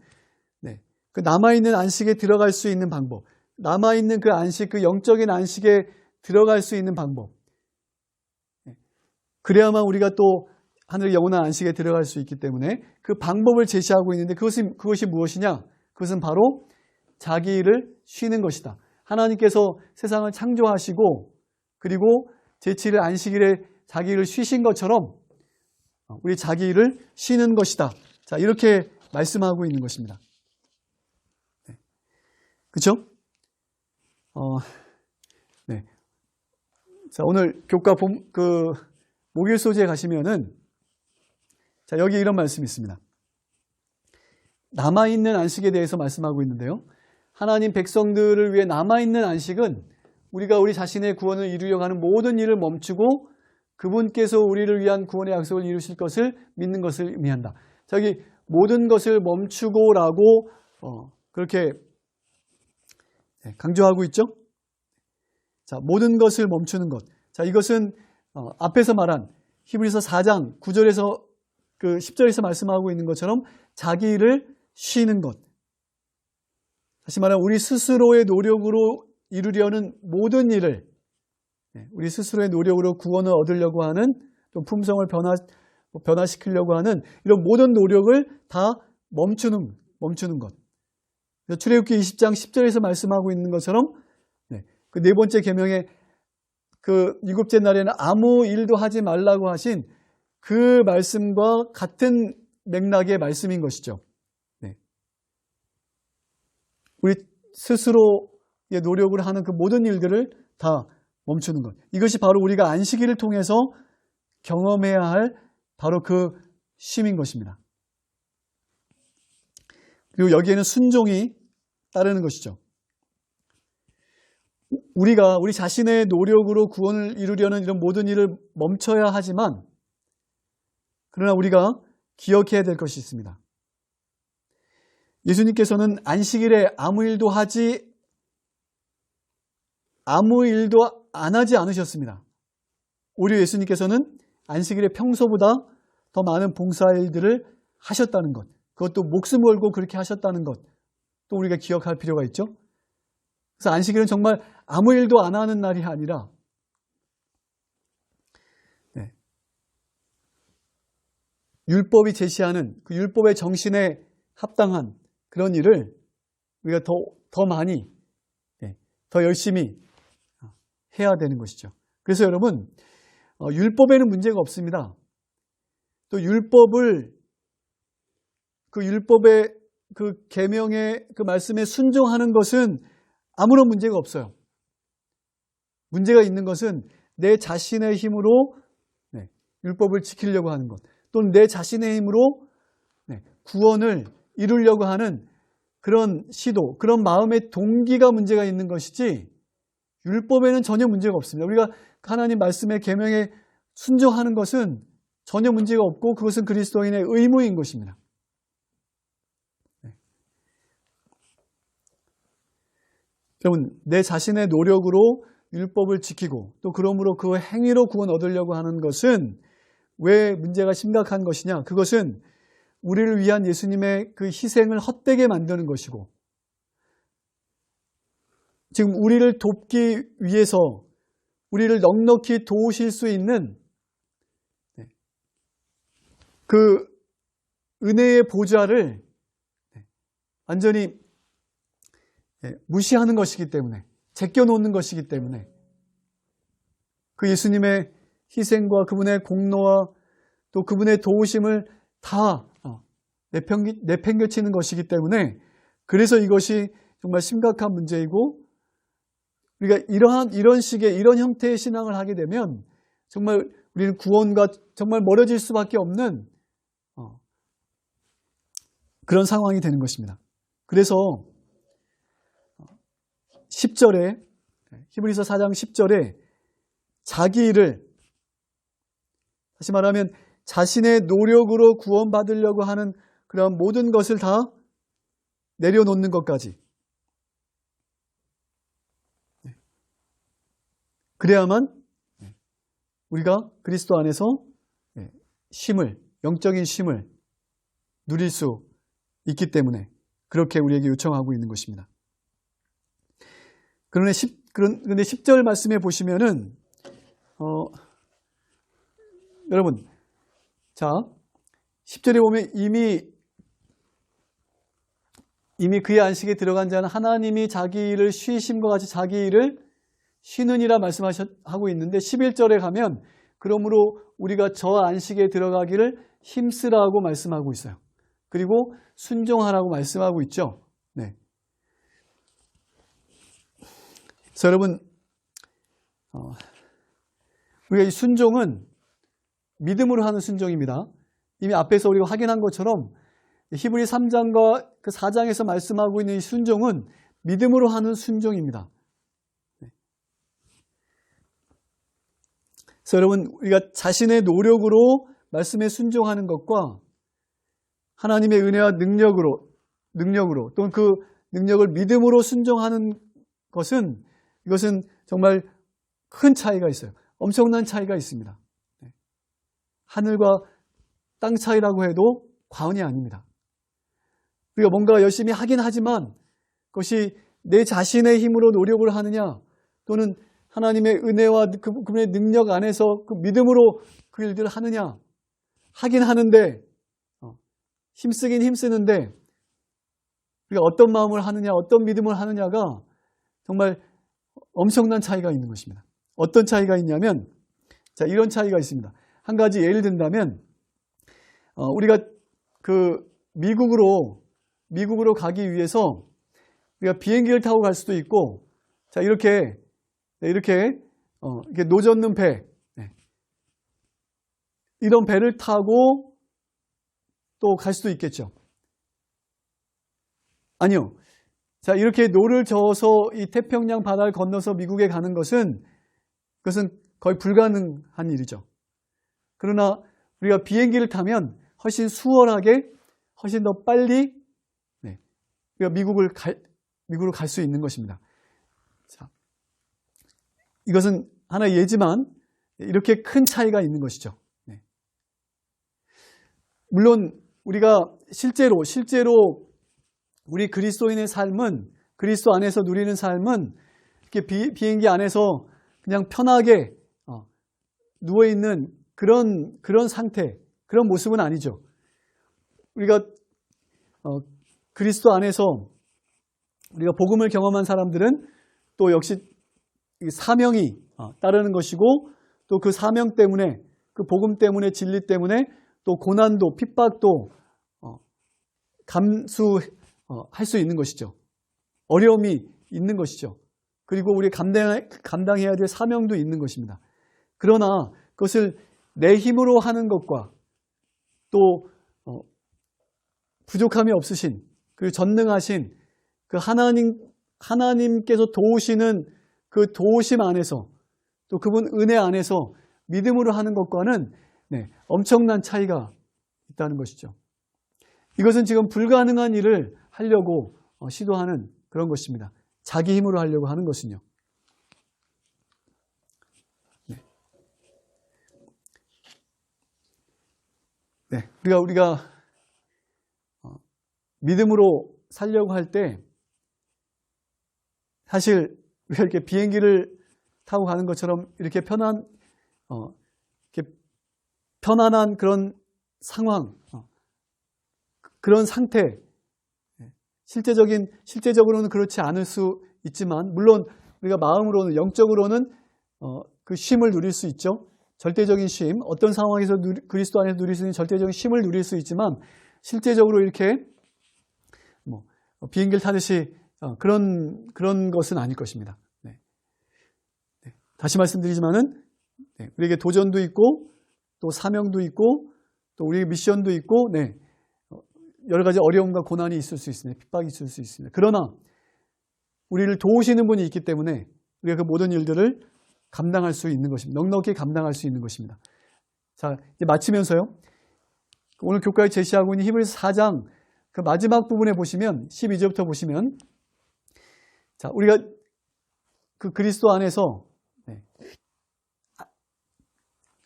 그 남아있는 안식에 들어갈 수 있는 방법, 남아있는 그 안식, 그 영적인 안식에 들어갈 수 있는 방법, 그래야만 우리가 또 하늘의 영원한 안식에 들어갈 수 있기 때문에 그 방법을 제시하고 있는데, 그것이 무엇이냐? 그것은 바로 자기 일을 쉬는 것이다. 하나님께서 세상을 창조하시고 그리고 제7일 안식일에 자기 일을 쉬신 것처럼 우리 자기 일을 쉬는 것이다. 자, 이렇게 말씀하고 있는 것입니다. 그렇죠? 자, 오늘 교과 목요일 소재에 가시면은, 자, 여기 이런 말씀이 있습니다. 남아있는 안식에 대해서 말씀하고 있는데요. 하나님 백성들을 위해 남아있는 안식은 우리가 우리 자신의 구원을 이루려고 하는 모든 일을 멈추고 그분께서 우리를 위한 구원의 약속을 이루실 것을 믿는 것을 의미한다. 자, 여기 모든 것을 멈추고라고 그렇게 강조하고 있죠. 자, 모든 것을 멈추는 것. 자, 이것은 앞에서 말한 히브리서 4장 9절에서 10절에서 말씀하고 있는 것처럼 자기 일을 쉬는 것. 다시 말하면 우리 스스로의 노력으로 이루려는 모든 일을, 우리 스스로의 노력으로 구원을 얻으려고 하는, 또 품성을 변화시키려고 하는 이런 모든 노력을 다 멈추는 것. 출애굽기 20장 10절에서 말씀하고 있는 것처럼 그 네 번째 계명에 그 일곱째 날에는 아무 일도 하지 말라고 하신 그 말씀과 같은 맥락의 말씀인 것이죠. 우리 스스로의 노력을 하는 그 모든 일들을 다 멈추는 것. 이것이 바로 우리가 안식일을 통해서 경험해야 할 바로 그 쉼인 것입니다. 그리고 여기에는 순종이 따르는 것이죠. 우리가 우리 자신의 노력으로 구원을 이루려는 이런 모든 일을 멈춰야 하지만 그러나 우리가 기억해야 될 것이 있습니다. 예수님께서는 안식일에 아무 일도 안 하지 않으셨습니다. 오히려 예수님께서는 안식일에 평소보다 더 많은 봉사일들을 하셨다는 것, 그것도 목숨 걸고 그렇게 하셨다는 것, 또 우리가 기억할 필요가 있죠. 그래서 안식일은 정말 아무 일도 안 하는 날이 아니라 율법이 제시하는 그 율법의 정신에 합당한 그런 일을 우리가 더 많이, 더 열심히 해야 되는 것이죠. 그래서 여러분, 율법에는 문제가 없습니다. 또 율법의 그 계명의 그 말씀에 순종하는 것은 아무런 문제가 없어요. 문제가 있는 것은 내 자신의 힘으로 율법을 지키려고 하는 것, 또는 내 자신의 힘으로 구원을 이루려고 하는 그런 시도, 그런 마음의 동기가 문제가 있는 것이지 율법에는 전혀 문제가 없습니다. 우리가 하나님 말씀의 계명에 순종하는 것은 전혀 문제가 없고 그것은 그리스도인의 의무인 것입니다. 여러분, 내 자신의 노력으로 율법을 지키고 또 그러므로 그 행위로 구원 얻으려고 하는 것은 왜 문제가 심각한 것이냐? 그것은 우리를 위한 예수님의 그 희생을 헛되게 만드는 것이고 지금 우리를 돕기 위해서 우리를 넉넉히 도우실 수 있는 그 은혜의 보좌를 완전히 무시하는 것이기 때문에, 제껴놓는 것이기 때문에 그 예수님의 희생과 그분의 공로와 또 그분의 도우심을 다 내팽개치는 것이기 때문에 그래서 이것이 정말 심각한 문제이고 우리가 이런 식의 이런 형태의 신앙을 하게 되면 정말 우리는 구원과 정말 멀어질 수밖에 없는 그런 상황이 되는 것입니다. 그래서 10절에 히브리서 4장 10절에 자기 일을 다시 말하면 자신의 노력으로 구원받으려고 하는 그런 모든 것을 다 내려놓는 것까지 그래야만 우리가 그리스도 안에서 영적인 쉼을 누릴 수 있기 때문에 그렇게 우리에게 요청하고 있는 것입니다. 그런데 10절 말씀에 보시면은 여러분, 자 10절에 보면 이미 그의 안식에 들어간 자는 하나님이 자기 일을 쉬심과 같이 자기 일을 쉬느니라 말씀하고 있는데 11절에 가면 그러므로 우리가 저 안식에 들어가기를 힘쓰라고 말씀하고 있어요. 그리고 순종하라고 말씀하고 있죠. 네. 그래서 여러분, 우리가 이 순종은 믿음으로 하는 순종입니다. 이미 앞에서 우리가 확인한 것처럼 히브리 3장과 그 4장에서 말씀하고 있는 이 순종은 믿음으로 하는 순종입니다. 그래서 여러분, 우리가 자신의 노력으로 말씀에 순종하는 것과 하나님의 은혜와 능력으로 또는 그 능력을 믿음으로 순종하는 것은 이것은 정말 큰 차이가 있어요. 엄청난 차이가 있습니다. 하늘과 땅 차이라고 해도 과언이 아닙니다. 우리가 뭔가 열심히 하긴 하지만 그것이 내 자신의 힘으로 노력을 하느냐 또는 하나님의 은혜와 그분의 능력 안에서 그 믿음으로 그 일들을 하느냐 하긴 하는데 힘쓰긴 힘쓰는데 우리가 어떤 마음을 하느냐 어떤 믿음을 하느냐가 정말 엄청난 차이가 있는 것입니다. 어떤 차이가 있냐면 자 이런 차이가 있습니다. 한 가지 예를 든다면 우리가 그 미국으로 가기 위해서 우리가 비행기를 타고 갈 수도 있고 자 이렇게 이렇게 노젓는 배, 이런 배를 타고 또 갈 수도 있겠죠. 아니요. 자, 이렇게 노를 저어서 이 태평양 바다를 건너서 미국에 가는 것은 그것은 거의 불가능한 일이죠. 그러나 우리가 비행기를 타면 훨씬 수월하게, 훨씬 더 빨리 우리가 미국으로 갈 수 있는 것입니다. 자, 이것은 하나의 예지만 이렇게 큰 차이가 있는 것이죠. 물론 우리가 실제로 우리 그리스도인의 삶은, 그리스도 안에서 누리는 삶은 이렇게 비행기 안에서 그냥 편하게 누워있는 그런 상태, 그런 모습은 아니죠. 우리가 그리스도 안에서 우리가 복음을 경험한 사람들은 또 역시 사명이 따르는 것이고, 또 그 사명 때문에, 그 복음 때문에, 진리 때문에 또 고난도, 핍박도 감수할 수 있는 것이죠. 어려움이 있는 것이죠. 그리고 우리 감당해야 될 사명도 있는 것입니다. 그러나 그것을 내 힘으로 하는 것과 또 부족함이 없으신, 그리고 전능하신 그 하나님께서 도우시는 그 도우심 안에서, 또 그분 은혜 안에서 믿음으로 하는 것과는 엄청난 차이가 있다는 것이죠. 이것은 지금 불가능한 일을 하려고 시도하는 그런 것입니다. 자기 힘으로 하려고 하는 것은요. 우리가 믿음으로 살려고 할 때 사실 우리가 이렇게 비행기를 타고 가는 것처럼 이렇게 편안한 그런 상황, 그런 상태, 실제적으로는 그렇지 않을 수 있지만, 물론 우리가 마음으로는, 영적으로는 그 쉼을 누릴 수 있죠. 절대적인 쉼, 어떤 상황에서 그리스도 안에서 누릴 수 있는 절대적인 쉼을 누릴 수 있지만, 실제적으로 이렇게 비행기를 타듯이 그런 것은 아닐 것입니다. 다시 말씀드리지만은 우리에게 도전도 있고, 또 사명도 있고, 또 우리의 미션도 있고, 여러 가지 어려움과 고난이 있을 수 있습니다. 핍박이 있을 수 있습니다. 그러나 우리를 도우시는 분이 있기 때문에 우리가 그 모든 일들을 감당할 수 있는 것입니다. 넉넉히 감당할 수 있는 것입니다. 자, 이제 마치면서요. 오늘 교과에 제시하고 있는 히브리서 4장 그 마지막 부분에 보시면 12절부터 보시면, 자, 우리가 그 그리스도 안에서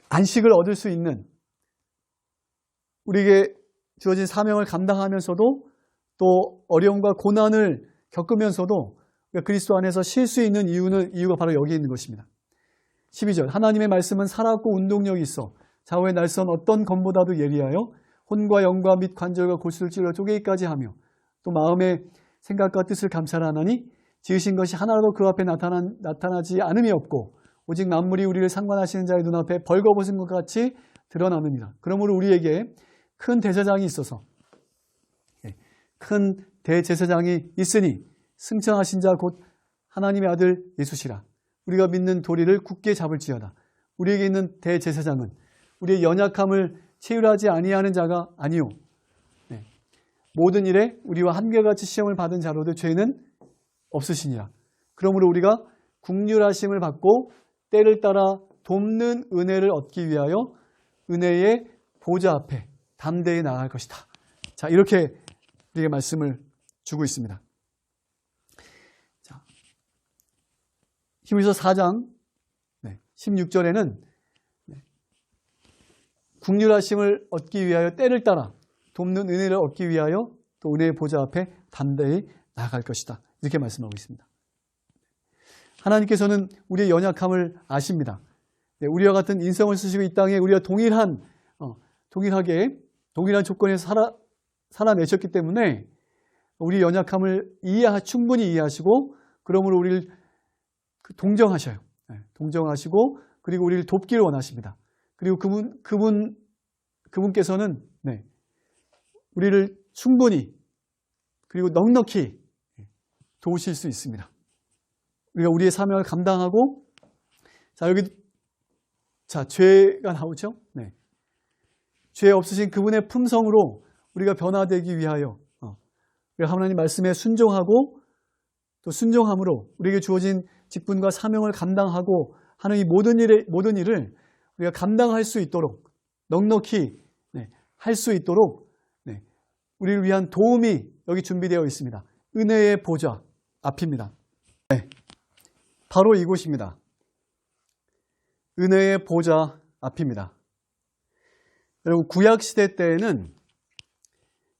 안식을 얻을 수 있는, 우리에게 주어진 사명을 감당하면서도 또 어려움과 고난을 겪으면서도 그리스도 안에서 쉴 수 있는 이유가 바로 여기 있는 것입니다. 12절, 하나님의 말씀은 살았고 운동력이 있어 좌우의 날선 어떤 검보다도 예리하여 혼과 영과 및 관절과 골수를 찔러 쪼개기까지 하며 또 마음의 생각과 뜻을 감찰하나니 지으신 것이 하나라도 그 앞에 나타나지 않음이 없고 오직 만물이 우리를 상관하시는 자의 눈앞에 벌거벗은 것 같이 드러나느니라. 그러므로 우리에게 큰 대제사장이 있어서, 큰 대제사장이 있으니 승천하신 자 곧 하나님의 아들 예수시라. 우리가 믿는 도리를 굳게 잡을지어다. 우리에게 있는 대제사장은 우리의 연약함을 체휼하지 아니하는 자가 아니요, 모든 일에 우리와 한결같이 시험을 받은 자로도 죄는 없으시니라. 그러므로 우리가 국률하심을 받고 때를 따라 돕는 은혜를 얻기 위하여 은혜의 보좌 앞에 담대히 나아갈 것이다. 자, 이렇게 우리에게 말씀을 주고 있습니다. 자, 히브리서 4장 16절에는 국률하심을 얻기 위하여 때를 따라 돕는 은혜를 얻기 위하여 또 은혜의 보좌 앞에 담대히 나아갈 것이다. 이렇게 말씀하고 있습니다. 하나님께서는 우리의 연약함을 아십니다. 우리와 같은 인성을 쓰시고 이 땅에 우리가 동일한 조건에서 살아내셨기 때문에 우리 연약함을 충분히 이해하시고, 그러므로 우리를 동정하셔요. 동정하시고, 그리고 우리를 돕기를 원하십니다. 그리고 그분께서는 우리를 충분히 그리고 넉넉히 도우실 수 있습니다. 우리가 우리의 사명을 감당하고 자, 여기 자, 죄가 나오죠? 네. 죄 없으신 그분의 품성으로 우리가 변화되기 위하여 우리가 하나님 말씀에 순종하고 또 순종함으로 우리에게 주어진 직분과 사명을 감당하고 하는 이 모든 일을 우리가 감당할 수 있도록 넉넉히 할 수 있도록 우리를 위한 도움이 여기 준비되어 있습니다. 은혜의 보좌 앞입니다. 네, 바로 이곳입니다. 은혜의 보좌 앞입니다. 여러분, 구약시대 때에는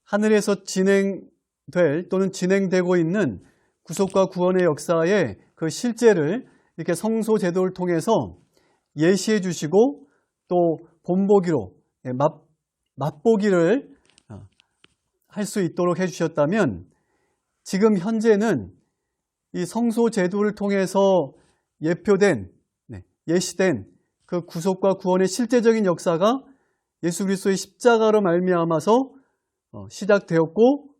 하늘에서 진행될 또는 진행되고 있는 구속과 구원의 역사의 그 실제를 이렇게 성소 제도를 통해서 예시해 주시고 또 본보기로 맛보기를 할 수 있도록 해주셨다면, 지금 현재는 이 성소 제도를 통해서 예표된 예시된 그 구속과 구원의 실제적인 역사가 예수 그리스도의 십자가로 말미암아서 시작되었고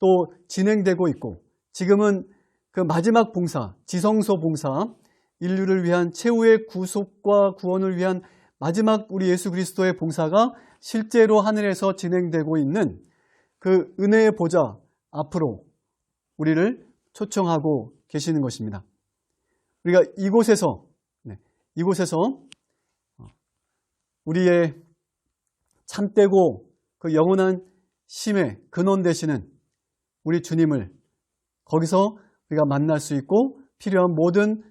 또 진행되고 있고, 지금은 그 마지막 봉사, 지성소 봉사, 인류를 위한 최후의 구속과 구원을 위한 마지막 우리 예수 그리스도의 봉사가 실제로 하늘에서 진행되고 있는 그 은혜의 보좌 앞으로 우리를 초청하고 계시는 것입니다. 우리가 이곳에서 우리의 참되고 그 영원한 쉼의 근원 되시는 우리 주님을 거기서 우리가 만날 수 있고, 필요한 모든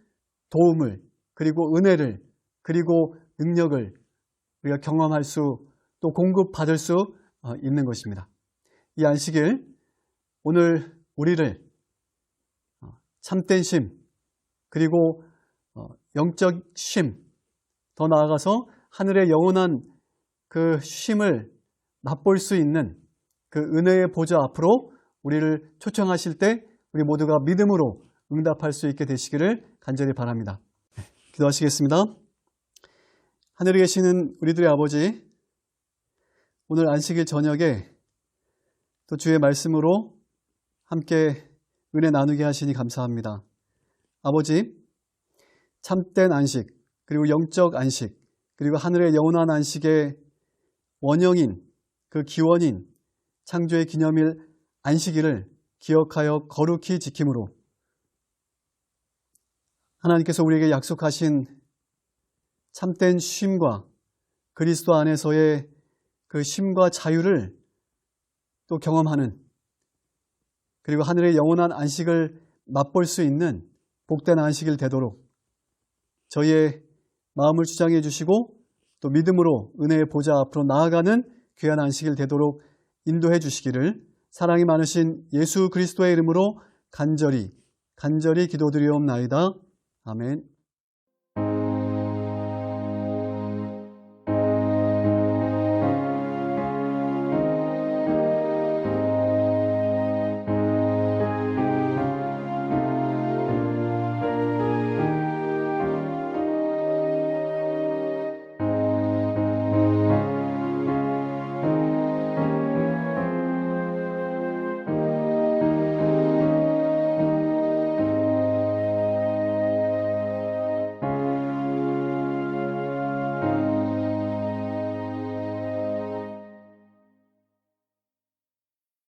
도움을 그리고 은혜를 그리고 능력을 우리가 경험할 수, 또 공급받을 수 있는 것입니다. 이 안식일, 오늘 우리를 참된 쉼 그리고 영적 쉼, 더 나아가서 하늘의 영원한 그 쉼을 맛볼 수 있는 그 은혜의 보좌 앞으로 우리를 초청하실 때 우리 모두가 믿음으로 응답할 수 있게 되시기를 간절히 바랍니다. 기도하시겠습니다. 하늘에 계시는 우리들의 아버지, 오늘 안식일 저녁에 또 주의 말씀으로 함께 은혜 나누게 하시니 감사합니다. 아버지, 참된 안식, 그리고 영적 안식, 그리고 하늘의 영원한 안식의 원형인 그 기원인 창조의 기념일 안식일을 기억하여 거룩히 지킴으로 하나님께서 우리에게 약속하신 참된 쉼과 그리스도 안에서의 그 쉼과 자유를 또 경험하는, 그리고 하늘의 영원한 안식을 맛볼 수 있는 복된 안식일 되도록 저희의 마음을 주장해 주시고, 또 믿음으로 은혜의 보좌 앞으로 나아가는 귀한 안식일 되도록 인도해 주시기를 사랑이 많으신 예수 그리스도의 이름으로 간절히 기도드리옵나이다. 아멘.